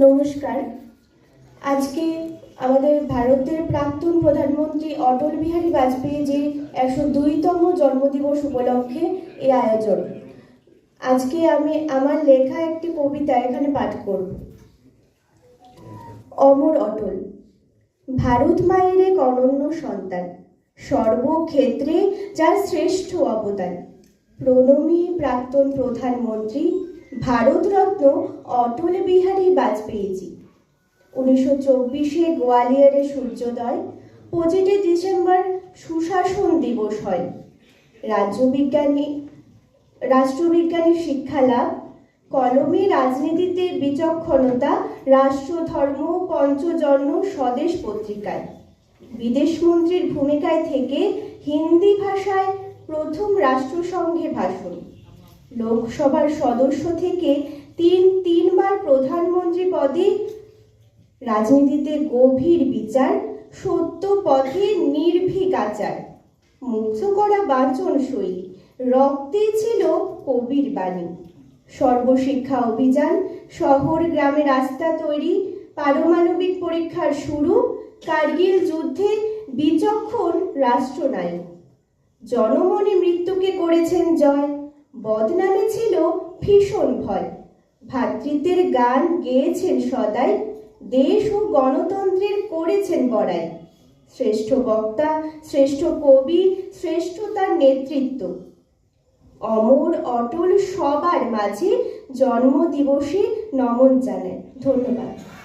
নমস্কার। আজকে আমাদের ভারতের প্রাক্তন প্রধানমন্ত্রী অটল বিহারী বাজপেয়ী যে 102তম জন্মদিবস উপলক্ষে এই আয়োজন। আজকে আমি আমার লেখা একটি কবিতা এখানে পাঠ করব। অমর অটল। ভারত মায়ের এক অনন্য সন্তান, সর্বক্ষেত্রে যার শ্রেষ্ঠ অবদান। প্রণমী প্রাক্তন প্রধানমন্ত্রী ভারতরত্ন অটল বিহারী বাজপেয়ীজি। 1924-এ গোয়ালিয়রে সূর্যোদয়, 25 ডিসেম্বর সুশাসন দিবস হয়। রাষ্ট্রবিজ্ঞানী শিক্ষা লাভ, কলমে রাজনীতিতে বিচক্ষণতা, রাষ্ট্র ধর্ম পঞ্চজন্ম স্বদেশ পত্রিকায়। বিদেশমন্ত্রীর ভূমিকায় থেকে হিন্দি ভাষায় প্রথম রাষ্ট্রসংঘে ভাষণ। লোকসভার সদস্য থেকে তিনবার প্রধানমন্ত্রী পদে। রাজনীতিতে গভীর বিচার, সত্য পথে নির্ভীক আচার। মুগ্ধ করা বাচন শৈলী, রক্তে ছিল কবির বাণী। সর্বশিক্ষা অভিযান, শহর গ্রামে রাস্তা তৈরি, পারমাণবিক পরীক্ষার শুরু, কার্গিল যুদ্ধে বিচক্ষণ রাষ্ট্রনায়ক। জনমনে মৃত্যুকে করেছেন জয়, বদনামে ছিল ভীষণ ভয়। ভ্রাতৃত্বের গান গেয়েছেন সদাই, দেশ ও গণতন্ত্রের করেছেন বড়াই। শ্রেষ্ঠ বক্তা, শ্রেষ্ঠ কবি, শ্রেষ্ঠ তার নেতৃত্ব। অমর অটল সবার মাঝে জন্মদিবসে নমন জানায়। ধন্যবাদ।